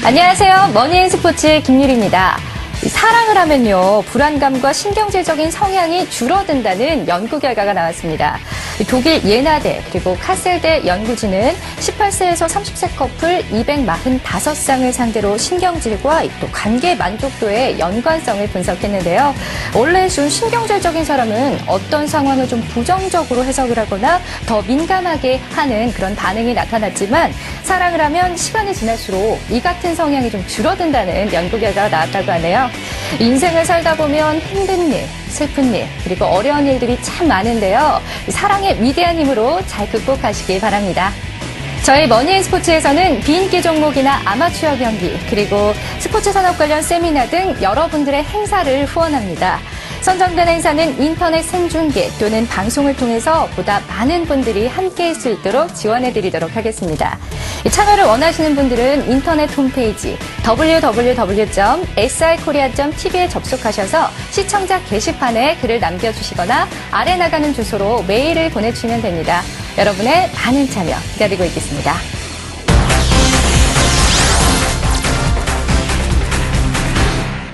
안녕하세요. 머니앤스포츠의 김유리입니다. 사랑을 하면요, 불안감과 신경질적인 성향이 줄어든다는 연구 결과가 나왔습니다. 독일 예나대 그리고 카셀대 연구진은 18세에서 30세 커플 245쌍을 상대로 신경질과 또 관계 만족도의 연관성을 분석했는데요. 원래 좀 신경질적인 사람은 어떤 상황을 좀 부정적으로 해석을 하거나 더 민감하게 하는 그런 반응이 나타났지만, 사랑을 하면 시간이 지날수록 이 같은 성향이 좀 줄어든다는 연구 결과가 나왔다고 하네요. 인생을 살다 보면 힘든 일, 슬픈 일, 그리고 어려운 일들이 참 많은데요. 사랑의 위대한 힘으로 잘 극복하시길 바랍니다. 저희 머니앤스포츠에서는 비인기 종목이나 아마추어 경기, 그리고 스포츠 산업 관련 세미나 등 여러분들의 행사를 후원합니다. 선정된 행사는 인터넷 생중계 또는 방송을 통해서 보다 많은 분들이 함께할 수 있도록 지원해드리도록 하겠습니다. 참여를 원하시는 분들은 인터넷 홈페이지 www.srkorea.tv에 접속하셔서 시청자 게시판에 글을 남겨주시거나 아래 나가는 주소로 메일을 보내주시면 됩니다. 여러분의 많은 참여 기다리고 있겠습니다.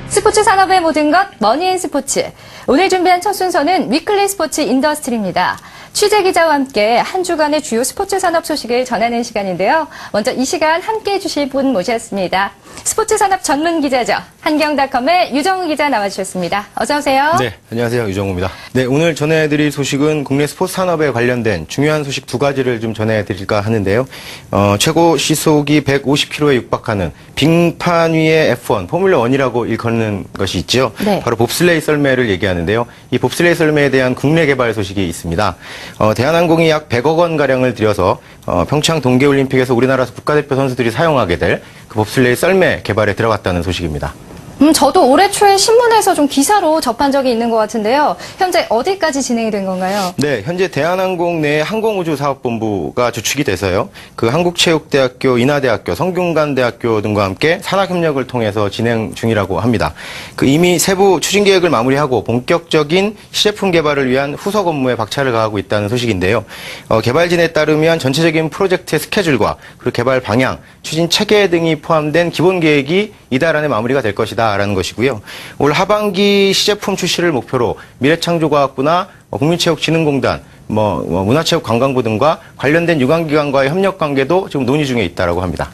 스포츠 산업의 모든 것 머니앤스포츠. 오늘 준비한 첫 순서는 위클리 스포츠 인더스트리입니다. 취재 기자와 함께 한 주간의 주요 스포츠 산업 소식을 전하는 시간인데요. 먼저 이 시간 함께해 주실 분 모셨습니다. 스포츠 산업 전문 기자죠. 한경닷컴의 유정우 기자 나와주셨습니다. 어서 오세요. 네, 안녕하세요. 유정우입니다. 네, 오늘 전해드릴 소식은 국내 스포츠 산업에 관련된 중요한 소식 두 가지를 좀 전해드릴까 하는데요. 최고 시속이 150km에 육박하는 빙판 위의 F1, 포뮬러1이라고 일컫는 것이 있죠. 네. 바로 봅슬레이 썰매를 얘기하는데요. 이 봅슬레이 썰매에 대한 국내 개발 소식이 있습니다. 대한항공이 약 100억 원가량을 들여서 평창 동계올림픽에서 우리나라 국가대표 선수들이 사용하게 될 그 봅슬레이 썰매 개발에 들어갔다는 소식입니다. 저도 올해 초에 신문에서 좀 기사로 접한 적이 있는 것 같은데요. 현재 어디까지 진행이 된 건가요? 네, 현재 대한항공 내 항공우주사업본부가 주축이 돼서요. 그 한국체육대학교, 인하대학교, 성균관대학교 등과 함께 산학협력을 통해서 진행 중이라고 합니다. 그 이미 세부 추진 계획을 마무리하고 본격적인 시제품 개발을 위한 후속 업무에 박차를 가하고 있다는 소식인데요. 개발진에 따르면 전체적인 프로젝트의 스케줄과 그리고 개발 방향, 추진 체계 등이 포함된 기본 계획이 이달 안에 마무리가 될 것이다 라는 것이고요. 올 하반기 시제품 출시를 목표로 미래창조과학부나 국민체육진흥공단, 문화체육관광부 등과 관련된 유관기관과의 협력 관계도 지금 논의 중에 있다고 합니다.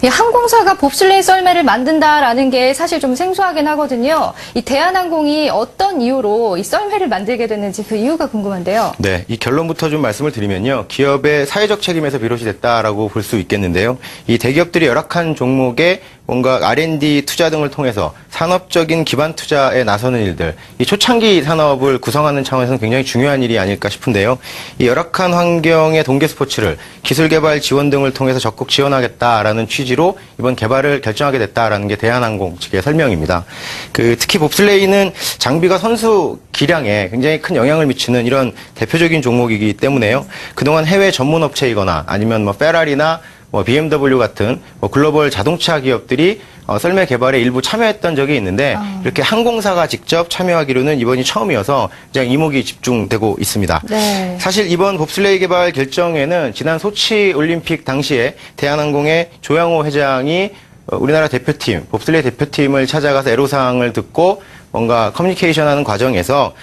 이 항공사가 봅슬레이 썰매를 만든다라는 게 사실 좀 생소하긴 하거든요. 이 대한항공이 어떤 이유로 이 썰매를 만들게 됐는지 그 이유가 궁금한데요. 네, 이 결론부터 좀 말씀을 드리면요. 기업의 사회적 책임에서 비롯이 됐다라고 볼 수 있겠는데요. 이 대기업들이 열악한 종목에 뭔가 R&D 투자 등을 통해서 산업적인 기반 투자에 나서는 일들, 이 초창기 산업을 구성하는 차원에서는 굉장히 중요한 일이 아닐까 싶은데요. 이 열악한 환경의 동계 스포츠를 기술 개발 지원 등을 통해서 적극 지원하겠다라는 취지로 이번 개발을 결정하게 됐다라는 게 대한항공 측의 설명입니다. 특히 봅슬레이는 장비가 선수 기량에 굉장히 큰 영향을 미치는 이런 대표적인 종목이기 때문에요. 그동안 해외 전문 업체이거나 아니면 페라리나 BMW 같은 글로벌 자동차 기업들이 썰매 개발에 일부 참여했던 적이 있는데 이렇게 항공사가 직접 참여하기로는 이번이 처음이어서 그냥 이목이 집중되고 있습니다. 네. 사실 이번 봅슬레이 개발 결정에는 지난 소치 올림픽 당시에 대한항공의 조양호 회장이 우리나라 대표팀, 봅슬레이 대표팀을 찾아가서 애로사항을 듣고 뭔가 커뮤니케이션하는 과정에서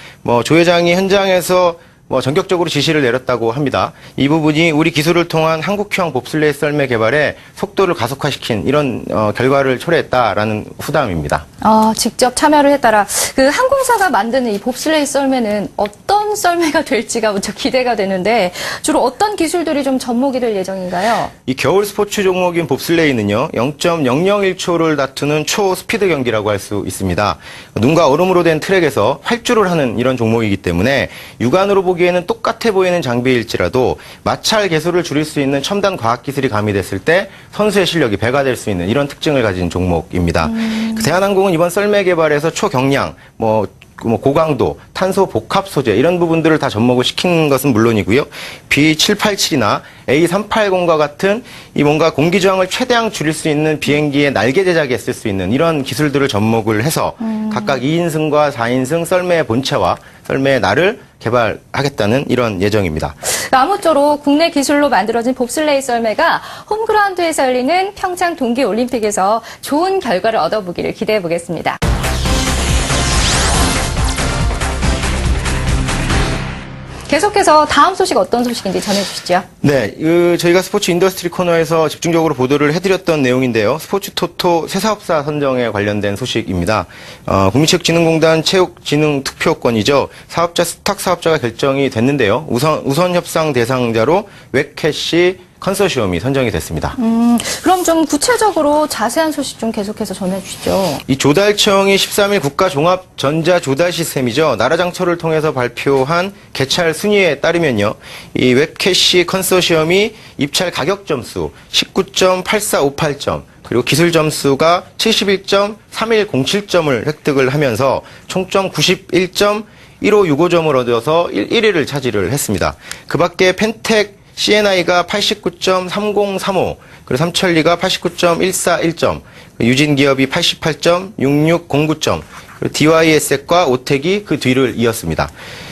조 회장이 현장에서 전격적으로 지시를 내렸다고 합니다. 이 부분이 우리 기술을 통한 한국형 봅슬레이 썰매 개발에 속도를 가속화시킨 이런 결과를 초래했다라는 후담입니다. 직접 참여를 했다라. 그 항공사가 만드는 이 봅슬레이 썰매는 어떤 썰매가 될지가 무척 기대가 되는데 주로 어떤 기술들이 좀 접목이 될 예정인가요? 이 겨울 스포츠 종목인 봅슬레이는요. 0.001초를 다투는 초스피드 경기라고 할 수 있습니다. 눈과 얼음으로 된 트랙에서 활주를 하는 이런 종목이기 때문에 육안으로 보기에는 똑같아 보이는 장비일지라도 마찰 개수를 줄일 수 있는 첨단 과학기술이 가미됐을 때 선수의 실력이 배가 될 수 있는 이런 특징을 가진 종목입니다. 대한항공은 이번 썰매 개발에서 초경량, 고강도, 탄소 복합 소재 이런 부분들을 다 접목을 시킨 것은 물론이고요. B787이나 A380과 같은 이 뭔가 공기 저항을 최대한 줄일 수 있는 비행기의 날개 제작에 쓸 수 있는 이런 기술들을 접목을 해서 각각 2인승과 4인승 썰매의 본체와 썰매의 날을 개발하겠다는 이런 예정입니다. 아무쪼록 국내 기술로 만들어진 봅슬레이 썰매가 홈그라운드에서 열리는 평창 동계올림픽에서 좋은 결과를 얻어보기를 기대해 보겠습니다. 계속해서 다음 소식 어떤 소식인지 전해주시죠. 네, 저희가 스포츠 인더스트리 코너에서 집중적으로 보도를 해드렸던 내용인데요. 스포츠 토토 새 사업사 선정에 관련된 소식입니다. 국민체육진흥공단 체육진흥투표권이죠. 사업자 스탁 사업자가 결정이 됐는데요. 우선 협상 대상자로 웹캐시 컨소시엄이 선정이 됐습니다. 그럼 좀 구체적으로 자세한 소식 좀 계속해서 전해주시죠. 이 조달청이 13일 국가종합전자조달시스템이죠. 나라장처를 통해서 발표한 개찰 순위에 따르면요. 이 웹캐시 컨소시엄이 입찰 가격 점수 19.8458점, 그리고 기술 점수가 71.3107점을 획득을 하면서 총점 91.1565점을 얻어서 1위를 차지를 했습니다. 그 밖에 펜텍 CNI가 89.3035, 그리고 삼천리가 89.141점, 유진기업이 88.6609점, 그리고 DYS과 오텍이 그 뒤를 이었습니다.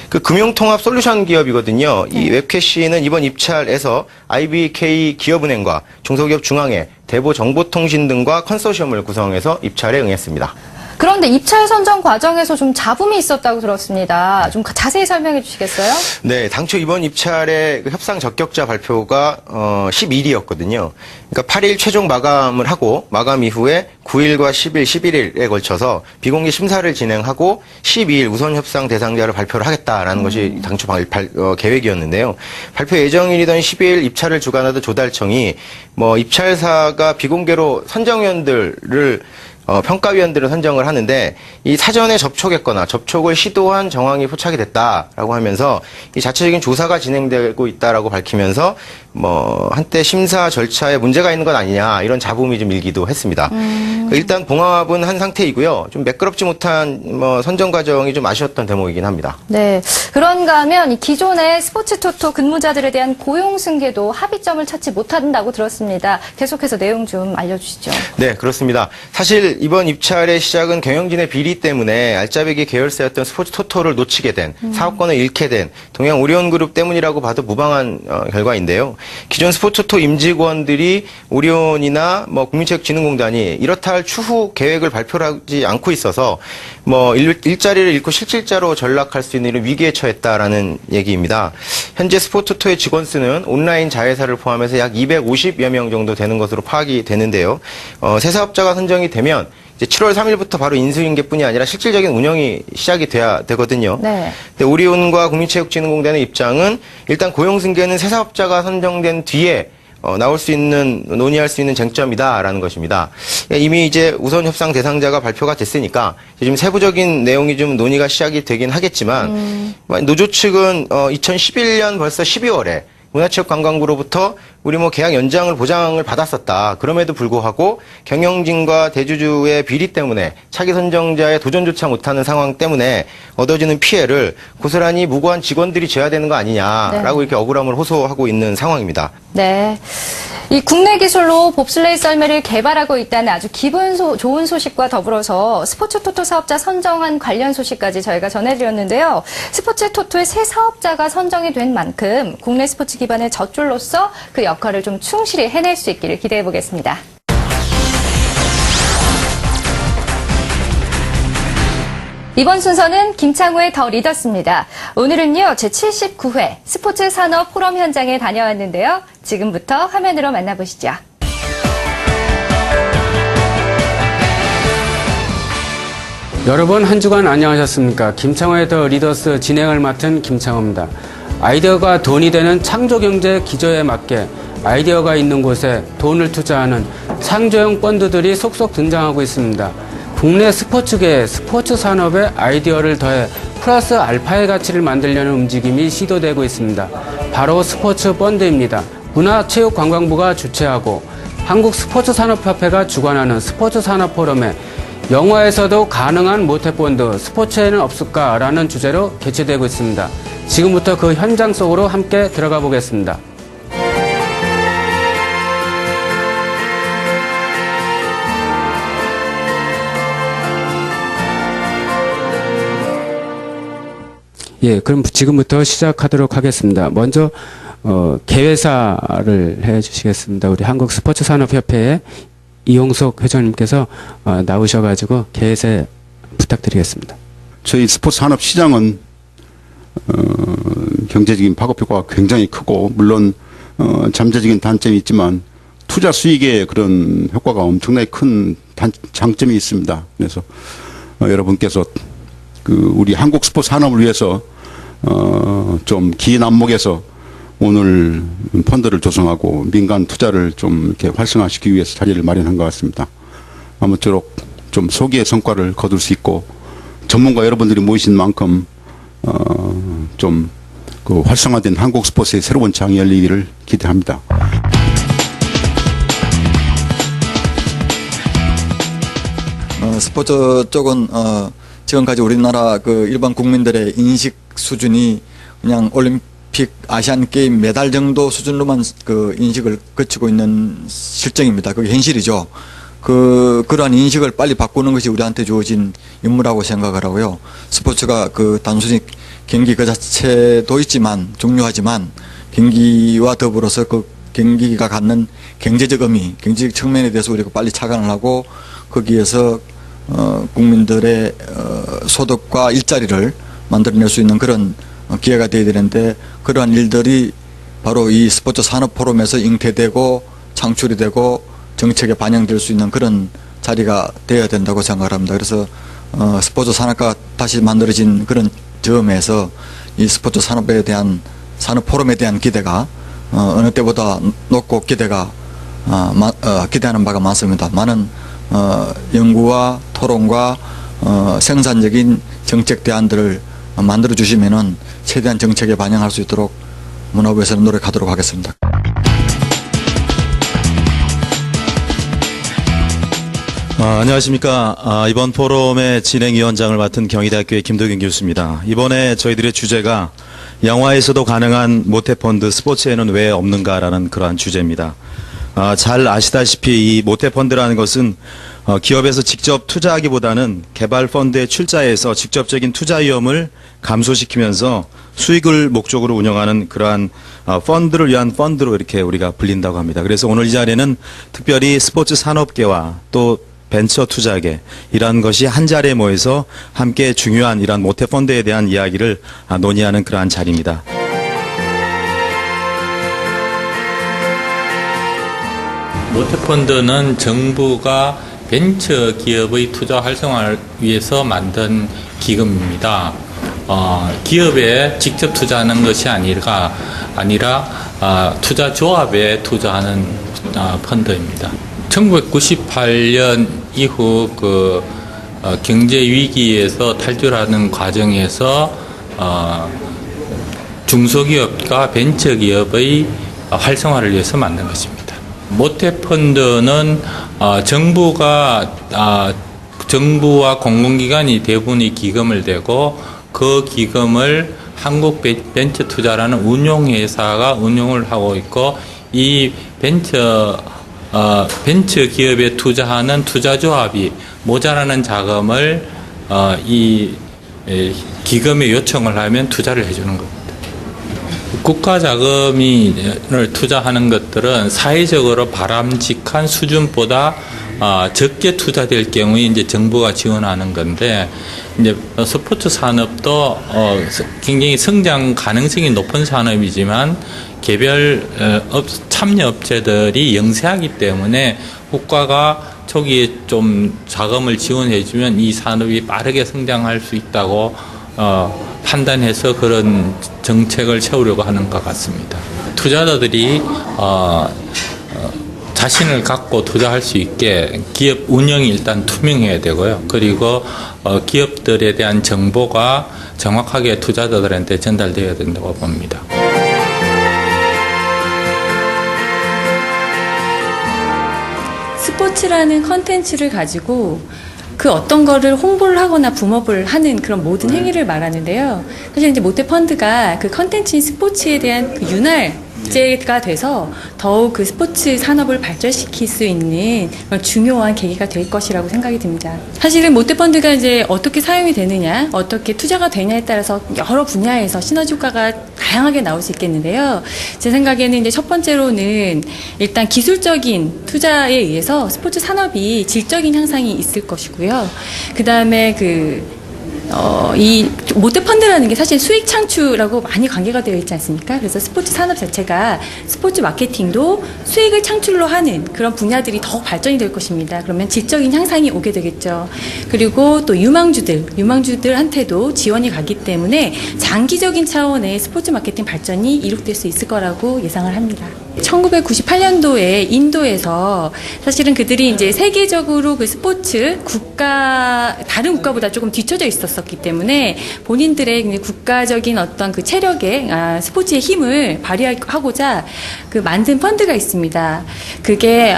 그 금융통합 솔루션 기업이거든요. 이 웹캐시는 이번 입찰에서 IBK 기업은행과 중소기업 중앙회, 대보정보통신 등과 컨소시엄을 구성해서 입찰에 응했습니다. 그런데 입찰 선정 과정에서 좀 잡음이 있었다고 들었습니다. 좀 자세히 설명해 주시겠어요? 네, 당초 이번 입찰의 그 협상 적격자 발표가 11일이었거든요. 그러니까 8일 최종 마감을 하고 마감 이후에 9일과 10일, 11일에 걸쳐서 비공개 심사를 진행하고 12일 우선 협상 대상자를 발표를 하겠다라는 것이 당초 계획이었는데요. 발표 예정일이던 12일 입찰을 주관하던 조달청이 입찰사가 비공개로 선정위원들을 평가위원들을 선정을 하는데 이 사전에 접촉했거나 접촉을 시도한 정황이 포착이 됐다라고 하면서 이 자체적인 조사가 진행되고 있다라고 밝히면서 한때 심사 절차에 문제가 있는 것 아니냐 이런 잡음이 좀 일기도 했습니다. 일단 봉합은 한 상태이고요. 좀 매끄럽지 못한 선정 과정이 좀 아쉬웠던 대목이긴 합니다. 네, 그런가 하면 이 기존의 스포츠 토토 근무자들에 대한 고용 승계도 합의점을 찾지 못한다고 들었습니다. 계속해서 내용 좀 알려주시죠. 네, 그렇습니다. 사실 이번 입찰의 시작은 경영진의 비리 때문에 알짜배기 계열사였던 스포츠 토토를 놓치게 된, 사업권을 잃게 된 동양 오리온그룹 때문이라고 봐도 무방한 결과인데요. 기존 스포츠 토토 임직원들이 오리온이나 국민체육진흥공단이 이렇다 할 추후 계획을 발표하지 않고 있어서 일자리를 잃고 실질자로 전락할 수 있는 이런 위기에 처했다라는 얘기입니다. 현재 스포츠 토토의 직원 수는 온라인 자회사를 포함해서 약 250여 명 정도 되는 것으로 파악이 되는데요. 새 사업자가 선정이 되면 이제 7월 3일부터 바로 인수인계뿐이 아니라 실질적인 운영이 시작이 돼야 되거든요. 네. 근데 오리온과 국민체육진흥공단의 입장은 일단 고용승계는 새 사업자가 선정된 뒤에 나올 수 있는, 논의할 수 있는 쟁점이다라는 것입니다. 이미 이제 우선 협상 대상자가 발표가 됐으니까 지금 세부적인 내용이 좀 논의가 시작이 되긴 하겠지만 노조 측은 2011년 벌써 12월에 문화체육관광부로부터 우리 계약 연장을 보장을 받았었다. 그럼에도 불구하고 경영진과 대주주의 비리 때문에 차기 선정자의 도전조차 못하는 상황 때문에 얻어지는 피해를 고스란히 무고한 직원들이 져야 되는 거 아니냐라고 이렇게 억울함을 호소하고 있는 상황입니다. 네. 이 국내 기술로 봅슬레이 썰매를 개발하고 있다는 아주 기분 좋은 소식과 더불어서 스포츠 토토 사업자 선정안 관련 소식까지 저희가 전해드렸는데요. 스포츠 토토의 새 사업자가 선정이 된 만큼 국내 스포츠 기반의 젖줄로서 그 역할을 좀 충실히 해낼 수 있기를 기대해 보겠습니다. 이번 순서는 김창우의 더 리더스입니다. 오늘은요, 제79회 스포츠 산업 포럼 현장에 다녀왔는데요. 지금부터 화면으로 만나보시죠. 여러분 한 주간 안녕하셨습니까? 김창호의 더 리더스 진행을 맡은 김창호입니다. 아이디어가 돈이 되는 창조경제 기조에 맞게 아이디어가 있는 곳에 돈을 투자하는 창조형 펀드들이 속속 등장하고 있습니다. 국내 스포츠계에 스포츠 산업에 아이디어를 더해 플러스 알파의 가치를 만들려는 움직임이 시도되고 있습니다. 바로 스포츠 펀드입니다. 문화체육관광부가 주최하고 한국스포츠산업협회가 주관하는 스포츠 산업 포럼에 영화에서도 가능한 모태펀드 스포츠에는 없을까라는 주제로 개최되고 있습니다. 지금부터 그 현장 속으로 함께 들어가 보겠습니다. 예, 그럼 지금부터 시작하도록 하겠습니다. 먼저 개회사를 해주시겠습니다. 우리 한국스포츠산업협회의 이용석 회장님께서 나오셔가지고 개회사 부탁드리겠습니다. 저희 스포츠 산업 시장은 경제적인 파급 효과가 굉장히 크고 물론 잠재적인 단점이 있지만 투자 수익의 그런 효과가 엄청나게 큰 장점이 있습니다. 그래서 여러분께서 우리 한국 스포츠 산업을 위해서 좀 긴 안목에서 오늘 펀드를 조성하고 민간 투자를 좀 이렇게 활성화시키기 위해서 자리를 마련한 것 같습니다. 아무쪼록 좀 소기의 성과를 거둘 수 있고 전문가 여러분들이 모이신 만큼 좀 그 활성화된 한국 스포츠의 새로운 장이 열리기를 기대합니다. 스포츠 쪽은 지금까지 우리나라 그 일반 국민들의 인식 수준이 그냥 올림픽 아시안 게임 메달 정도 수준으로만 그 인식을 거치고 있는 실정입니다. 그게 현실이죠. 그러한 인식을 빨리 바꾸는 것이 우리한테 주어진 임무라고 생각을 하고요. 스포츠가 그 단순히 경기 그 자체도 있지만 중요하지만 경기와 더불어서 그 경기가 갖는 경제적 의미, 경제적 측면에 대해서 우리가 빨리 착안을 하고 거기에서 국민들의 소득과 일자리를 만들어낼 수 있는 그런 기회가 되어야 되는데 그러한 일들이 바로 이 스포츠 산업 포럼에서 잉태되고 창출이 되고 정책에 반영될 수 있는 그런 자리가 되어야 된다고 생각을 합니다. 그래서 스포츠 산업가 다시 만들어진 그런 점에서 이 스포츠 산업에 대한 산업 포럼에 대한 기대가 어느 때보다 높고 기대하는 바가 많습니다. 많은 연구와 토론과 생산적인 정책 대안들을 만들어 주시면은 최대한 정책에 반영할 수 있도록 문화부에서는 노력하도록 하겠습니다. 안녕하십니까. 이번 포럼의 진행위원장을 맡은 경희대학교의 김도균 교수입니다. 이번에 저희들의 주제가 영화에서도 가능한 모태펀드 스포츠에는 왜 없는가라는 그러한 주제입니다. 잘 아시다시피 이 모태펀드라는 것은 기업에서 직접 투자하기보다는 개발 펀드에 출자해서 직접적인 투자 위험을 감소시키면서 수익을 목적으로 운영하는 그러한 펀드를 위한 펀드로 이렇게 우리가 불린다고 합니다. 그래서 오늘 이 자리에는 특별히 스포츠 산업계와 또 벤처 투자계 이러한 것이 한 자리에 모여서 함께 중요한 이러한 모태펀드에 대한 이야기를 논의하는 그러한 자리입니다. 모태펀드는 정부가 벤처 기업의 투자 활성화를 위해서 만든 기금입니다. 기업에 직접 투자하는 것이 아니라 투자 조합에 투자하는 펀드입니다. 1998년 이후 경제 위기에서 탈출하는 과정에서 중소기업과 벤처기업의 활성화를 위해서 만든 것입니다. 모태펀드는 정부와 공공기관이 대부분의 기금을 대고 그 기금을 한국벤처투자라는 운용회사가 운용을 하고 있고 이 벤처 기업에 투자하는 투자조합이 모자라는 자금을 이 기금에 요청을 하면 투자를 해주는 겁니다. 국가 자금을 투자하는 것들은 사회적으로 바람직한 수준보다 적게 투자될 경우에 이제 정부가 지원하는 건데 이제 스포츠 산업도 굉장히 성장 가능성이 높은 산업이지만 개별 참여 업체들이 영세하기 때문에 국가가 초기에 좀 자금을 지원해주면 이 산업이 빠르게 성장할 수 있다고 판단해서 그런 정책을 세우려고 하는 것 같습니다. 투자자들이 자신을 갖고 투자할 수 있게 기업 운영이 일단 투명해야 되고요. 그리고 기업들에 대한 정보가 정확하게 투자자들한테 전달되어야 된다고 봅니다. 스포츠라는 컨텐츠를 가지고 그 어떤 거를 홍보를 하거나 붐업을 하는 그런 모든 행위를 말하는데요. 사실 이제 모태펀드가 그 컨텐츠인 스포츠에 대한 그 윤활 제가 돼서 더욱 그 스포츠 산업을 발전시킬 수 있는 그런 중요한 계기가 될 것이라고 생각이 듭니다. 사실은 모태펀드가 이제 어떻게 사용이 되느냐, 어떻게 투자가 되냐에 따라서 여러 분야에서 시너지 효과가 다양하게 나올 수 있겠는데요. 제 생각에는 이제 첫 번째로는 일단 기술적인 투자에 의해서 스포츠 산업이 질적인 향상이 있을 것이고요. 그 다음에 이 모태펀드라는 게 사실 수익 창출하고 많이 관계가 되어 있지 않습니까? 그래서 스포츠 산업 자체가 스포츠 마케팅도 수익을 창출로 하는 그런 분야들이 더 발전이 될 것입니다. 그러면 질적인 향상이 오게 되겠죠. 그리고 또 유망주들한테도 지원이 가기 때문에 장기적인 차원의 스포츠 마케팅 발전이 이룩될 수 있을 거라고 예상을 합니다. 1998년도에 인도에서 사실은 그들이 이제 세계적으로 그 스포츠 다른 국가보다 조금 뒤처져 있었기 때문에 본인들의 국가적인 어떤 그 체력의 스포츠의 힘을 발휘하고자 그 만든 펀드가 있습니다. 그게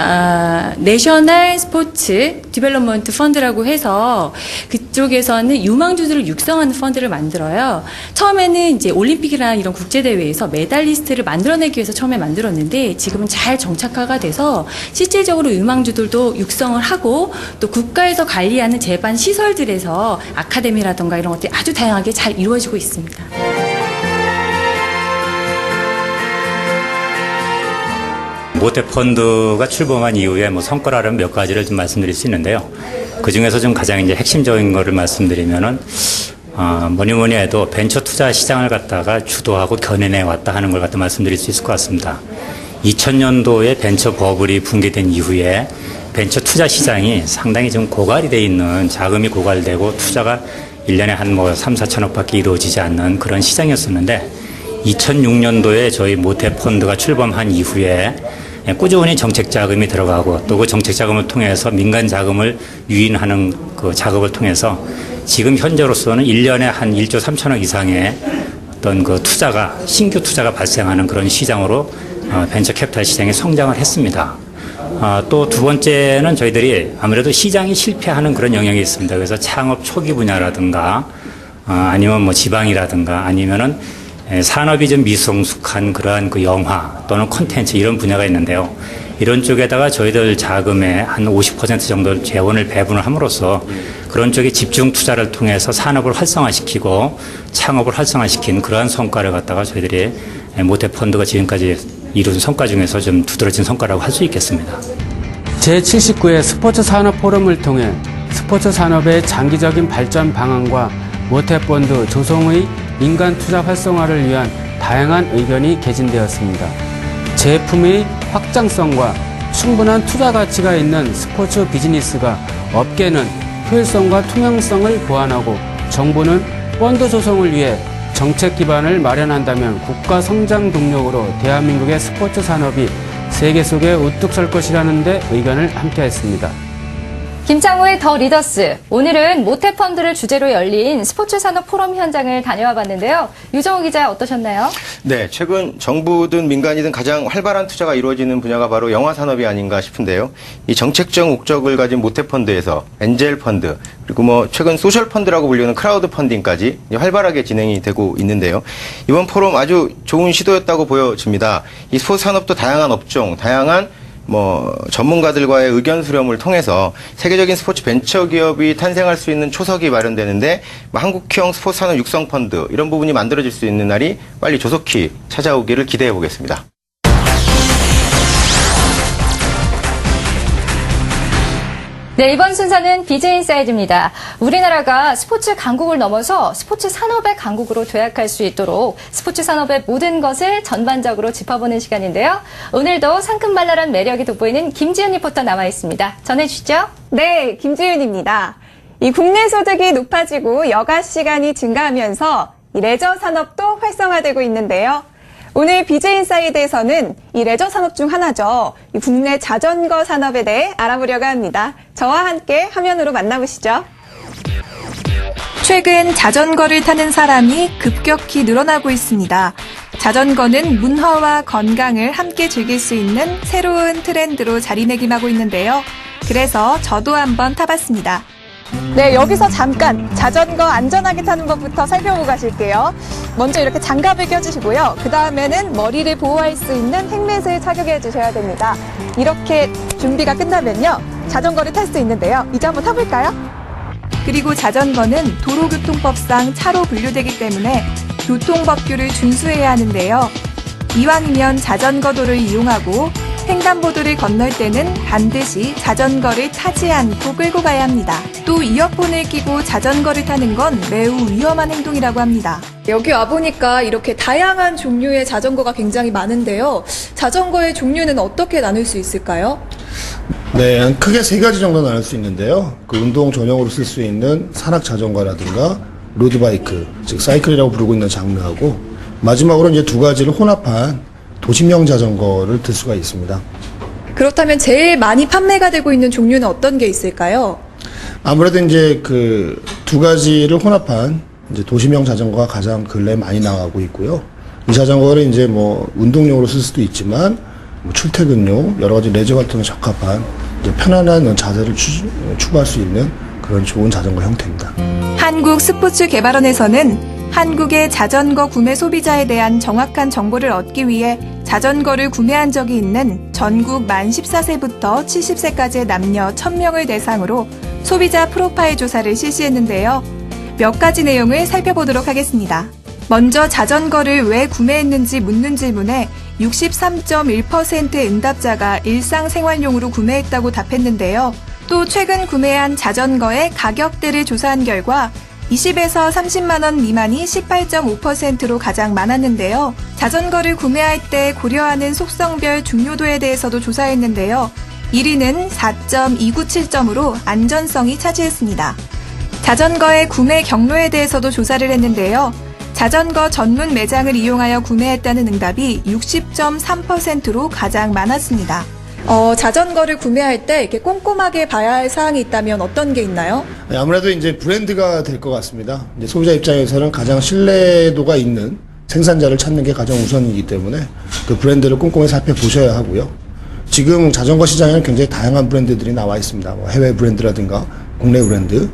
내셔널 스포츠 디벨롭먼트 펀드라고 해서 그쪽에서는 유망주들을 육성하는 펀드를 만들어요. 처음에는 이제 올림픽이나 이런 국제 대회에서 메달리스트를 만들어내기 위해서 처음에 만들었는데 지금은 잘 정착화가 돼서 실질적으로 유망주들도 육성을 하고 또 국가에서 관리하는 제반 시설들에서 아카데미라던가 이런 것들이 아주 다양하게 잘 이루어지고 있습니다. 모태펀드가 출범한 이후에 성과라는 몇 가지를 좀 말씀드릴 수 있는데요. 그 중에서 좀 가장 이제 핵심적인 거를 말씀드리면은 뭐니 해도 벤처 투자 시장을 갖다가 주도하고 견인해 왔다 하는 걸 갖다 말씀드릴 수 있을 것 같습니다. 2000년도에 벤처 버블이 붕괴된 이후에 벤처 투자 시장이 상당히 좀 고갈이 돼 있는, 자금이 고갈되고 투자가 1년에 한 3, 4천억밖에 이루어지지 않는 그런 시장이었었는데 2006년도에 저희 모태펀드가 출범한 이후에 꾸준히 정책 자금이 들어가고 또 그 정책 자금을 통해서 민간 자금을 유인하는 그 작업을 통해서 지금 현재로서는 1년에 한 1조 3천억 이상의 어떤 그 신규 투자가 발생하는 그런 시장으로 벤처 캐피탈 시장이 성장을 했습니다. 또 두 번째는 저희들이 아무래도 시장이 실패하는 그런 영역이 있습니다. 그래서 창업 초기 분야라든가 아니면 지방이라든가 아니면은 산업이 좀 미성숙한 그러한 그 영화 또는 콘텐츠 이런 분야가 있는데요. 이런 쪽에다가 저희들 자금의 한 50% 정도 재원을 배분을 함으로써 그런 쪽에 집중 투자를 통해서 산업을 활성화시키고 창업을 활성화시킨 그러한 성과를 갖다가 저희들이 모태펀드가 지금까지 이룬 성과 중에서 좀 두드러진 성과라고 할 수 있겠습니다. 제79회 스포츠 산업 포럼을 통해 스포츠 산업의 장기적인 발전 방안과 모태펀드 조성의 민간 투자 활성화를 위한 다양한 의견이 개진되었습니다. 제품의 확장성과 충분한 투자 가치가 있는 스포츠 비즈니스가 업계는 효율성과 투명성을 보완하고 정부는 펀드 조성을 위해 정책 기반을 마련한다면 국가 성장 동력으로 대한민국의 스포츠 산업이 세계 속에 우뚝 설 것이라는 데 의견을 함께했습니다. 김창호의 더 리더스. 오늘은 모태펀드를 주제로 열린 스포츠 산업 포럼 현장을 다녀와 봤는데요. 유정호 기자 어떠셨나요? 네, 최근 정부든 민간이든 가장 활발한 투자가 이루어지는 분야가 바로 영화 산업이 아닌가 싶은데요. 이 정책적 목적을 가진 모태펀드에서 엔젤 펀드, 그리고 최근 소셜 펀드라고 불리는 크라우드 펀딩까지 활발하게 진행이 되고 있는데요. 이번 포럼 아주 좋은 시도였다고 보여집니다. 이 스포츠 산업도 다양한 업종, 다양한 전문가들과의 의견 수렴을 통해서 세계적인 스포츠 벤처 기업이 탄생할 수 있는 초석이 마련되는데 한국형 스포츠 산업 육성 펀드 이런 부분이 만들어질 수 있는 날이 빨리 조속히 찾아오기를 기대해 보겠습니다. 네, 이번 순서는 비즈인사이드입니다. 우리나라가 스포츠 강국을 넘어서 스포츠 산업의 강국으로 도약할 수 있도록 스포츠 산업의 모든 것을 전반적으로 짚어보는 시간인데요. 오늘도 상큼발랄한 매력이 돋보이는 김지은 리포터 나와 있습니다. 전해주시죠. 네, 김지은입니다. 이 국내 소득이 높아지고 여가 시간이 증가하면서 이 레저 산업도 활성화되고 있는데요. 오늘 비즈인사이드에서는 이 레저 산업 중 하나죠. 이 국내 자전거 산업에 대해 알아보려고 합니다. 저와 함께 화면으로 만나보시죠. 최근 자전거를 타는 사람이 급격히 늘어나고 있습니다. 자전거는 문화와 건강을 함께 즐길 수 있는 새로운 트렌드로 자리매김하고 있는데요. 그래서 저도 한번 타봤습니다. 네, 여기서 잠깐 자전거 안전하게 타는 법부터 살펴보고 가실게요. 먼저 이렇게 장갑을 껴주시고요. 그 다음에는 머리를 보호할 수 있는 헬멧을 착용해 주셔야 됩니다. 이렇게 준비가 끝나면요, 자전거를 탈 수 있는데요. 이제 한번 타볼까요? 그리고 자전거는 도로교통법상 차로 분류되기 때문에 교통법규를 준수해야 하는데요. 이왕이면 자전거도를 이용하고 횡단보도를 건널 때는 반드시 자전거를 타지 않고 끌고 가야 합니다. 또 이어폰을 끼고 자전거를 타는 건 매우 위험한 행동이라고 합니다. 여기 와보니까 이렇게 다양한 종류의 자전거가 굉장히 많은데요. 자전거의 종류는 어떻게 나눌 수 있을까요? 네, 크게 세 가지 정도 나눌 수 있는데요. 그 운동 전용으로 쓸 수 있는 산악 자전거라든가 로드바이크, 즉 사이클이라고 부르고 있는 장르하고, 마지막으로 이제 두 가지를 혼합한 도심형 자전거를 들 수가 있습니다. 그렇다면 제일 많이 판매가 되고 있는 종류는 어떤 게 있을까요? 아무래도 이제 그 두 가지를 혼합한 이제 도심형 자전거가 가장 근래에 많이 나가고 있고요. 이 자전거를 이제 뭐 운동용으로 쓸 수도 있지만 뭐 출퇴근용, 여러 가지 레저 활동에 적합한 이제 편안한 자세를 추구할 수 있는 그런 좋은 자전거 형태입니다. 한국스포츠개발원에서는 한국의 자전거 구매 소비자에 대한 정확한 정보를 얻기 위해 자전거를 구매한 적이 있는 전국 만 14세부터 70세까지의 남녀 1000명을 대상으로 소비자 프로파일 조사를 실시했는데요. 몇 가지 내용을 살펴보도록 하겠습니다. 먼저 자전거를 왜 구매했는지 묻는 질문에 63.1%의 응답자가 일상생활용으로 구매했다고 답했는데요. 또 최근 구매한 자전거의 가격대를 조사한 결과 20에서 30만 원 미만이 18.5%로 가장 많았는데요. 자전거를 구매할 때 고려하는 속성별 중요도에 대해서도 조사했는데요. 1위는 4.297점으로 안전성이 차지했습니다. 자전거의 구매 경로에 대해서도 조사를 했는데요. 자전거 전문 매장을 이용하여 구매했다는 응답이 60.3%로 가장 많았습니다. 자전거를 구매할 때 이렇게 꼼꼼하게 봐야 할 사항이 있다면 어떤 게 있나요? 네, 아무래도 이제 브랜드가 될 것 같습니다. 이제 소비자 입장에서는 가장 신뢰도가 있는 생산자를 찾는 게 가장 우선이기 때문에 그 브랜드를 꼼꼼히 살펴보셔야 하고요. 지금 자전거 시장에는 굉장히 다양한 브랜드들이 나와 있습니다. 뭐 해외 브랜드라든가 국내 브랜드.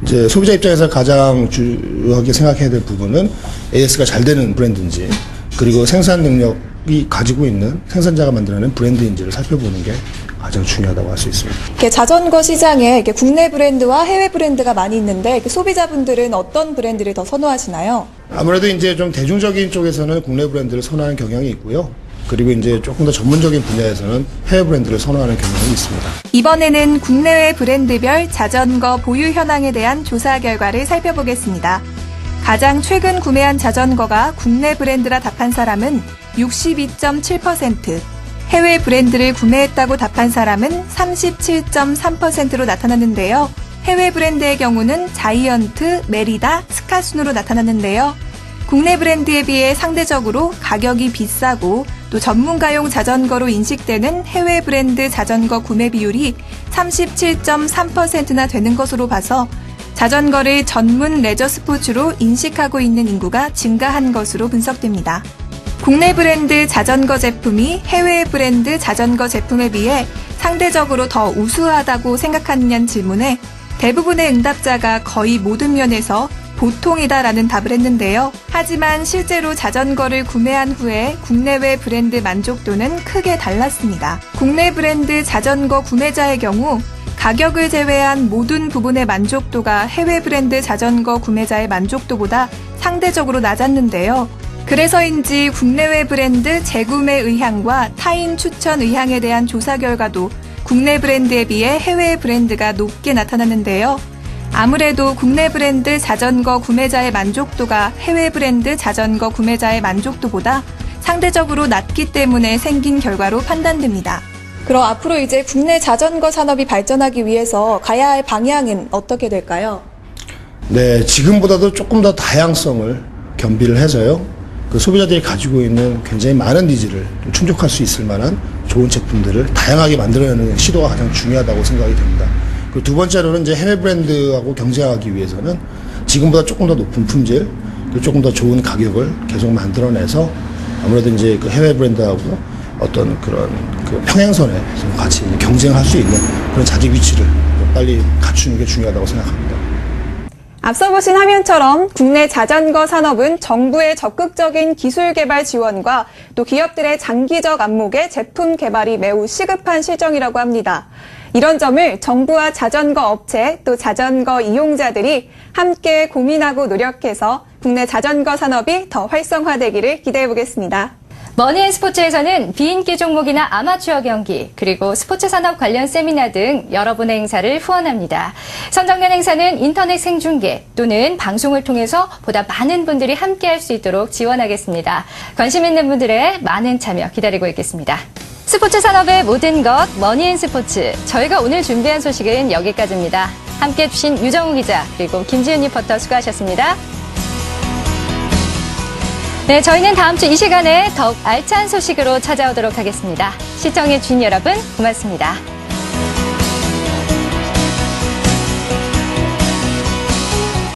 이제 소비자 입장에서 가장 중요하게 생각해야 될 부분은 AS가 잘 되는 브랜드인지, 그리고 생산 능력이 가지고 있는 생산자가 만들어낸 브랜드인지를 살펴보는 게 가장 중요하다고 할 수 있습니다. 이렇게 자전거 시장에 이렇게 국내 브랜드와 해외 브랜드가 많이 있는데 이렇게 소비자분들은 어떤 브랜드를 더 선호하시나요? 아무래도 이제 좀 대중적인 쪽에서는 국내 브랜드를 선호하는 경향이 있고요. 그리고 이제 조금 더 전문적인 분야에서는 해외 브랜드를 선호하는 경향이 있습니다. 이번에는 국내외 브랜드별 자전거 보유 현황에 대한 조사 결과를 살펴보겠습니다. 가장 최근 구매한 자전거가 국내 브랜드라 답한 사람은 62.7%, 해외 브랜드를 구매했다고 답한 사람은 37.3%로 나타났는데요. 해외 브랜드의 경우는 자이언트, 메리다, 스카 순으로 나타났는데요. 국내 브랜드에 비해 상대적으로 가격이 비싸고 또 전문가용 자전거로 인식되는 해외 브랜드 자전거 구매 비율이 37.3%나 되는 것으로 봐서 자전거를 전문 레저 스포츠로 인식하고 있는 인구가 증가한 것으로 분석됩니다. 국내 브랜드 자전거 제품이 해외 브랜드 자전거 제품에 비해 상대적으로 더 우수하다고 생각하느냐는 질문에 대부분의 응답자가 거의 모든 면에서 보통이다라는 답을 했는데요. 하지만 실제로 자전거를 구매한 후에 국내외 브랜드 만족도는 크게 달랐습니다. 국내 브랜드 자전거 구매자의 경우 가격을 제외한 모든 부분의 만족도가 해외 브랜드 자전거 구매자의 만족도보다 상대적으로 낮았는데요. 그래서인지 국내외 브랜드 재구매 의향과 타인 추천 의향에 대한 조사 결과도 국내 브랜드에 비해 해외 브랜드가 높게 나타났는데요. 아무래도 국내 브랜드 자전거 구매자의 만족도가 해외 브랜드 자전거 구매자의 만족도보다 상대적으로 낮기 때문에 생긴 결과로 판단됩니다. 그럼 앞으로 이제 국내 자전거 산업이 발전하기 위해서 가야 할 방향은 어떻게 될까요? 네, 지금보다도 조금 더 다양성을 겸비를 해서요. 그 소비자들이 가지고 있는 굉장히 많은 니즈를 충족할 수 있을 만한 좋은 제품들을 다양하게 만들어내는 시도가 가장 중요하다고 생각이 됩니다. 그 두 번째로는 이제 해외 브랜드하고 경쟁하기 위해서는 지금보다 조금 더 높은 품질, 그리고 조금 더 좋은 가격을 계속 만들어내서 아무래도 이제 그 해외 브랜드하고 어떤 그런 그 평행선에 같이 경쟁할 수 있는 그런 자기 위치를 빨리 갖추는 게 중요하다고 생각합니다. 앞서 보신 화면처럼 국내 자전거 산업은 정부의 적극적인 기술 개발 지원과 또 기업들의 장기적 안목의 제품 개발이 매우 시급한 실정이라고 합니다. 이런 점을 정부와 자전거 업체 또 자전거 이용자들이 함께 고민하고 노력해서 국내 자전거 산업이 더 활성화되기를 기대해 보겠습니다. 머니앤스포츠에서는 비인기 종목이나 아마추어 경기, 그리고 스포츠 산업 관련 세미나 등 여러분의 행사를 후원합니다. 선정된 행사는 인터넷 생중계 또는 방송을 통해서 보다 많은 분들이 함께할 수 있도록 지원하겠습니다. 관심 있는 분들의 많은 참여 기다리고 있겠습니다. 스포츠 산업의 모든 것 머니앤스포츠. 저희가 오늘 준비한 소식은 여기까지입니다. 함께해 주신 유정우 기자 그리고 김지은 리포터 수고하셨습니다. 네, 저희는 다음 주 이 시간에 더욱 알찬 소식으로 찾아오도록 하겠습니다. 시청해 주신 여러분 고맙습니다.